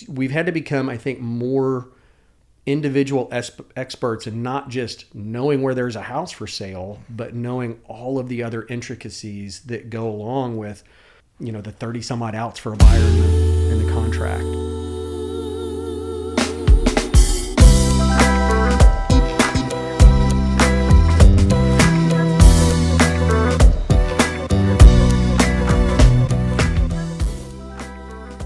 we've had to become, I think, more individual experts and not just knowing where there's a house for sale, but knowing all of the other intricacies that go along with, the 30 some odd outs for a buyer in the contract.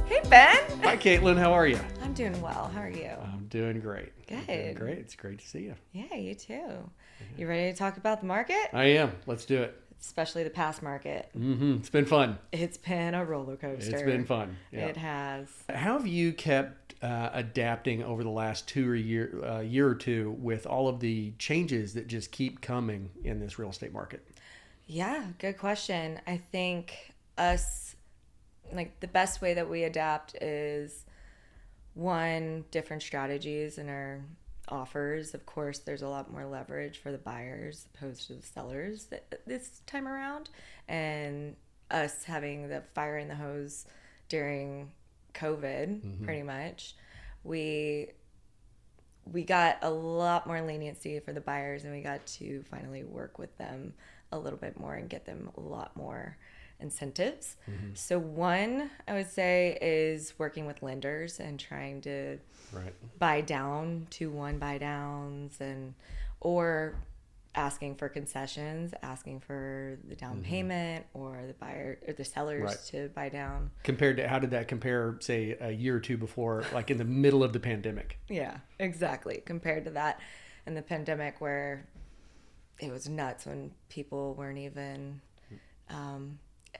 Hey, Ben. Hi, Caitlyn. How are you? I'm doing well. How are you? I'm doing great. Good. I'm doing great. It's great to see you. Yeah, you too. You ready to talk about the market? I am. Let's do it. Especially the past market. It's been fun. It's been a roller coaster. It's been fun. Yeah. It has. How have you kept adapting over the last year or two with all of the changes that just keep coming in this real estate market? Yeah, good question. I think the best way that we adapt is one, different strategies in our offers. Of course, there's a lot more leverage for the buyers opposed to the sellers this time around, and us having the fire in the hose during COVID, pretty much, we got a lot more leniency for the buyers, and we got to finally work with them a little bit more and get them a lot more incentives. So one, I would say, is working with lenders and trying to buy down to 2-1 buy downs, or asking for concessions, asking for the down payment or the buyer or the sellers to buy down. Compared to, how did that compare, say, a year or two before, like in the middle of the pandemic? Yeah, exactly. Compared to that in the pandemic, where it was nuts when people weren't even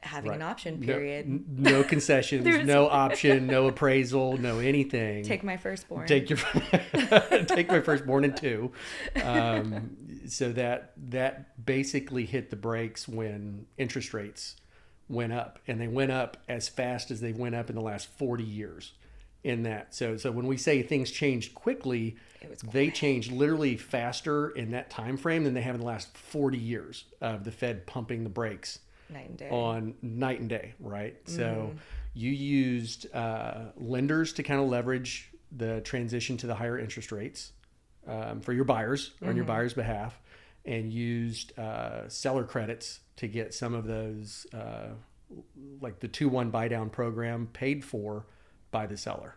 having an option period. No concessions, no option, no appraisal, no anything. Take my firstborn. Take my firstborn in two. So that basically hit the brakes when interest rates went up, and they went up as fast as they went up in the last 40 years. In that, so when we say things changed quickly, they changed literally faster in that time frame than they have in the last 40 years of the Fed pumping the brakes night and day, right? So you used lenders to kind of leverage the transition to the higher interest rates for your buyers, on your buyers' behalf, and used seller credits to get some of those, like the 2-1 buy down program, paid for by the seller.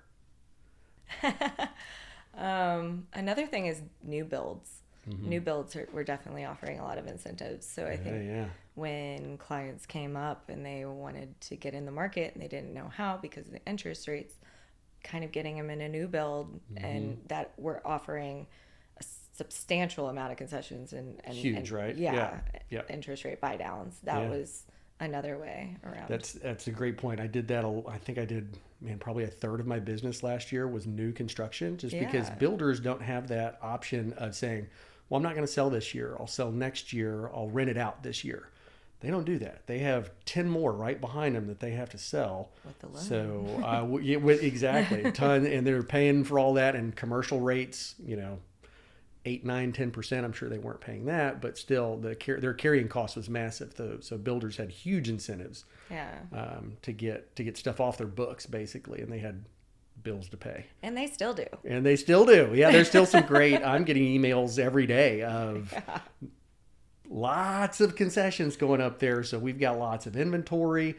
Another thing is new builds. New builds we're definitely offering a lot of incentives. So I think when clients came up and they wanted to get in the market and they didn't know how because of the interest rates, kind of getting them in a new build, and that we're offering a substantial amount of concessions and huge, right? Yeah. Interest rate buy downs. That was another way around. That's a great point. I did that. I think I did, probably a third of my business last year was new construction, just because builders don't have that option of saying, well, I'm not going to sell this year. I'll sell next year. I'll rent it out this year. They don't do that. They have 10 more right behind them that they have to sell. With the loan. So exactly, a ton, and they're paying for all that, and commercial rates, 8, 9, 10%. I'm sure they weren't paying that, but still their carrying cost was massive. So builders had huge incentives to get stuff off their books, basically, and they had bills to pay. And they still do. Yeah, there's still some great, I'm getting emails every day of lots of concessions going up there. So we've got lots of inventory.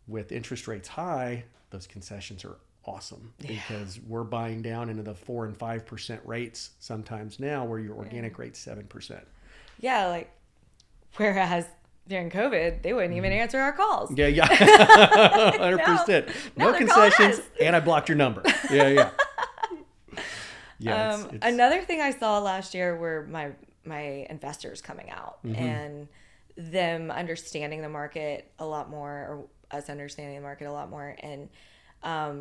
With interest rates high, those concessions are awesome, because we're buying down into the 4 and 5% rates sometimes now, where your organic rate's 7%. Yeah, like, whereas during COVID, they wouldn't even answer our calls. Yeah, 100%. No concessions, and I blocked your number. Yeah. It's another thing I saw last year were my investors coming out and them understanding the market a lot more, or us understanding the market a lot more, and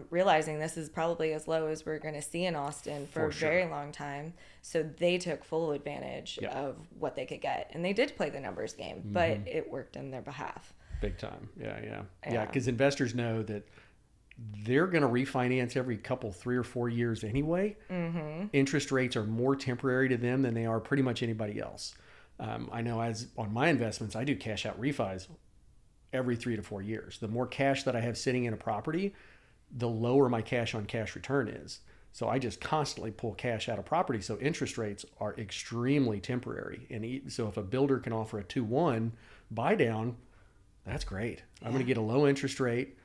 realizing this is probably as low as we're going to see in Austin for a very long time. So they took full advantage of what they could get. And they did play the numbers game, but it worked in their behalf. Big time. Yeah. Because investors know that they're going to refinance every 3 or 4 years anyway. Interest rates are more temporary to them than they are pretty much anybody else. I know, as on my investments, I do cash out refis every 3 to 4 years. The more cash that I have sitting in a property, the lower my cash on cash return is. So I just constantly pull cash out of property. So interest rates are extremely temporary. And so if a builder can offer a 2-1 buy down, that's great. I'm going to get a low interest rate.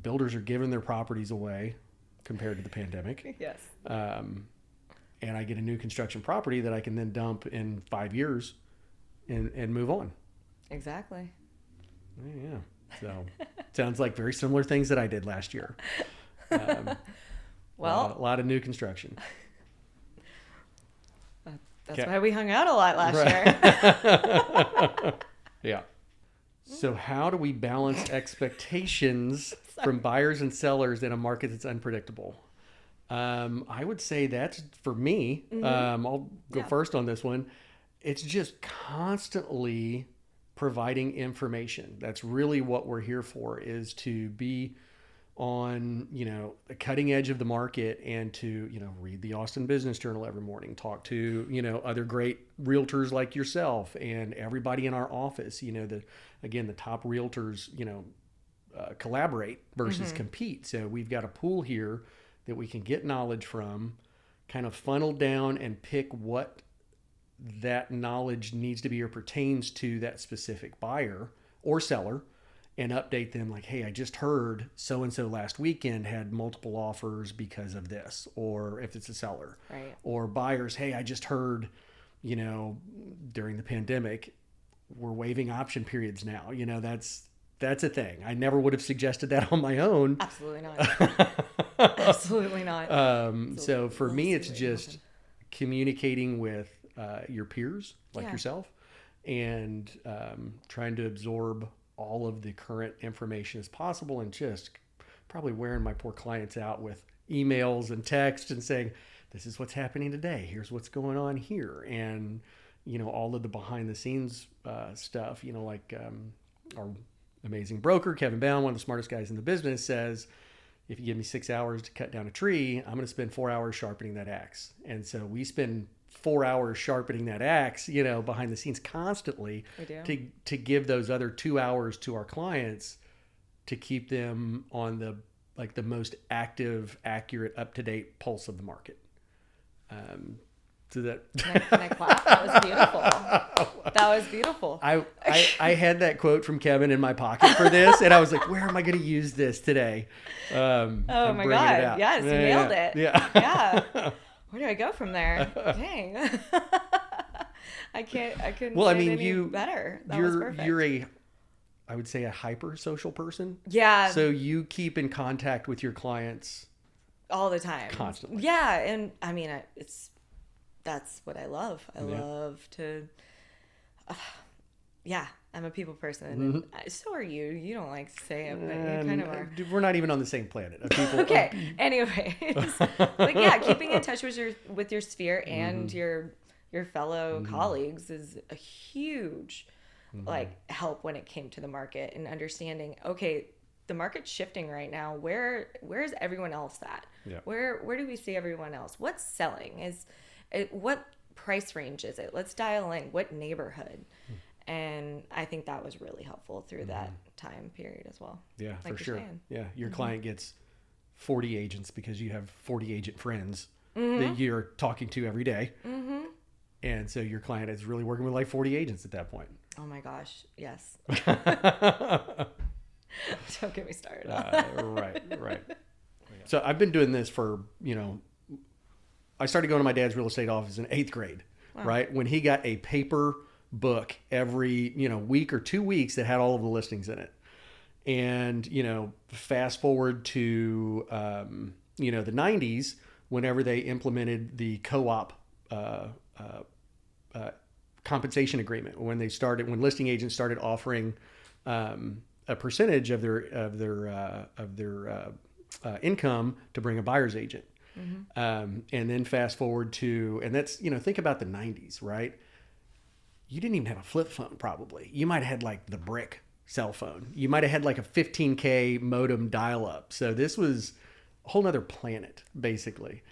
Builders are giving their properties away compared to the pandemic. Yes. And I get a new construction property that I can then dump in 5 years and move on. Exactly. Yeah. So sounds like very similar things that I did last year. Well, a lot of new construction. That's why we hung out a lot last year. Yeah. So how do we balance expectations from buyers and sellers in a market that's unpredictable? I would say that's for me. I'll go first on this one. It's just constantly providing information. That's really what we're here for, is to be on, the cutting edge of the market and to, read the Austin Business Journal every morning, talk to, other great realtors like yourself and everybody in our office, the top realtors, collaborate versus compete. So we've got a pool here that we can get knowledge from, kind of funnel down and pick what that knowledge needs to be or pertains to that specific buyer or seller, and update them like, hey, I just heard so-and-so last weekend had multiple offers because of this, or if it's a seller. Right. Or buyers, hey, I just heard, during the pandemic, we're waiving option periods now. That's a thing. I never would have suggested that on my own. Absolutely not. Absolutely not. So for me, it's just communicating with your peers like yourself, and trying to absorb all of the current information as possible, and just probably wearing my poor clients out with emails and text and saying, this is what's happening today. Here's what's going on here. And, all of the behind the scenes stuff, like our amazing broker, Kevin Bound, one of the smartest guys in the business, says, if you give me 6 hours to cut down a tree, I'm going to spend 4 hours sharpening that axe. And so we spend 4 hours sharpening that axe, behind the scenes constantly to give those other 2 hours to our clients to keep them on the most active, accurate, up-to-date pulse of the market. So that can I clap? That was beautiful. That was beautiful. I had that quote from Kevin in my pocket for this, and I was like, where am I going to use this today? Oh my God. Yes, you nailed it. Yeah. Where do I go from there? Dang. I couldn't well, say I mean, it any better. That was perfect. You're I would say a hyper social person. Yeah. So you keep in contact with your clients all the time. Constantly. Yeah. And I mean, that's what I love. I love to, I'm a people person. And so are you. You don't like to say it, but you kind of are. We're not even on the same planet of people. Okay. Anyways, but keeping in touch with your sphere and your fellow colleagues is a huge help when it came to the market and understanding, okay, the market's shifting right now. Where's everyone else at? Yeah. Where do we see everyone else? What's selling? What price range is it? Let's dial in what neighborhood. And I think that was really helpful through that time period as well. Yeah, for sure. Yeah, your client gets 40 agents because you have 40 agent friends that you're talking to every day. And so your client is really working with like 40 agents at that point. Oh my gosh, yes. Don't get me started. Right. So I've been doing this for, I started going to my dad's real estate office in 8th grade, right? When he got a paper book every, week or 2 weeks that had all of the listings in it. And, fast forward to, the 90s, whenever they implemented the co-op compensation agreement, when listing agents started offering a percentage of their income to bring a buyer's agent. And then fast forward to, and that's, think about the 90s, right? You didn't even have a flip phone, probably. You might have had like the brick cell phone. You might have had like a 15K modem dial up. So this was a whole nother planet, basically.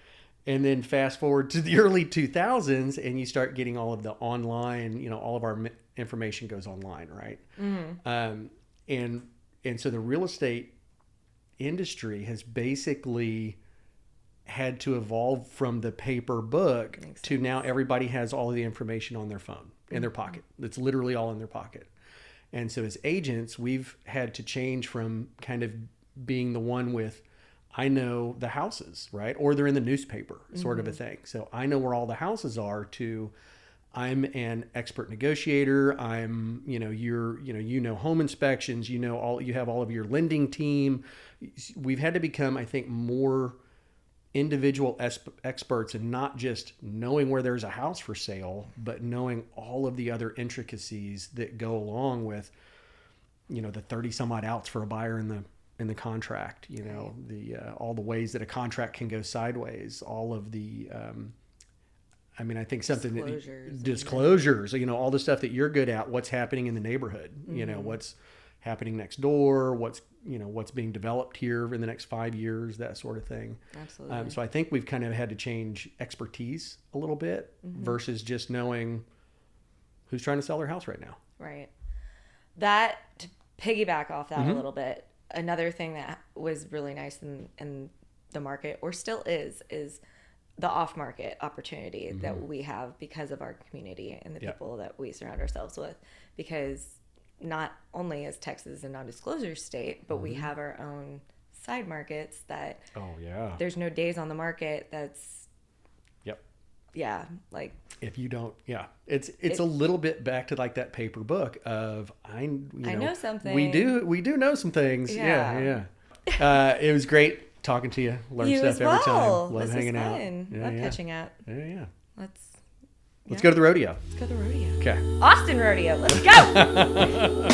And then fast forward to the early 2000s and you start getting all of the online, all of our information goes online, right? And so the real estate industry has basically had to evolve from the paper book to now everybody has all of the information on their phone, in their pocket. It's literally all in their pocket. And so as agents, we've had to change from kind of being the one with, I know the houses, right? Or they're in the newspaper sort of a thing. So I know where all the houses are, to I'm an expert negotiator. I'm, you know, home inspections, you have all of your lending team. We've had to become, I think, more individual experts, and not just knowing where there's a house for sale, but knowing all of the other intricacies that go along with, you know, the 30 some odd outs for a buyer in the contract, you know, the all the ways that a contract can go sideways, all of the I think something disclosures, you know, all the stuff that you're good at, what's happening in the neighborhood, you know, what's happening next door, what's being developed here in the next 5 years, that sort of thing. Absolutely. So I think we've kind of had to change expertise a little bit versus just knowing who's trying to sell their house right now. Right. That, to piggyback off that a little bit, another thing that was really nice in the market, or still is the off-market opportunity that we have because of our community and the people that we surround ourselves with. Because not only is Texas a non-disclosure state, but we have our own side markets that there's no days on the market that's if you don't it's a little bit back to like that paper book of I know something. We do know some things. It was great talking to you. Learn stuff every time. Love hanging out. Love catching up. Let's go to the rodeo. Let's go to the rodeo. Okay. Austin rodeo. Let's go.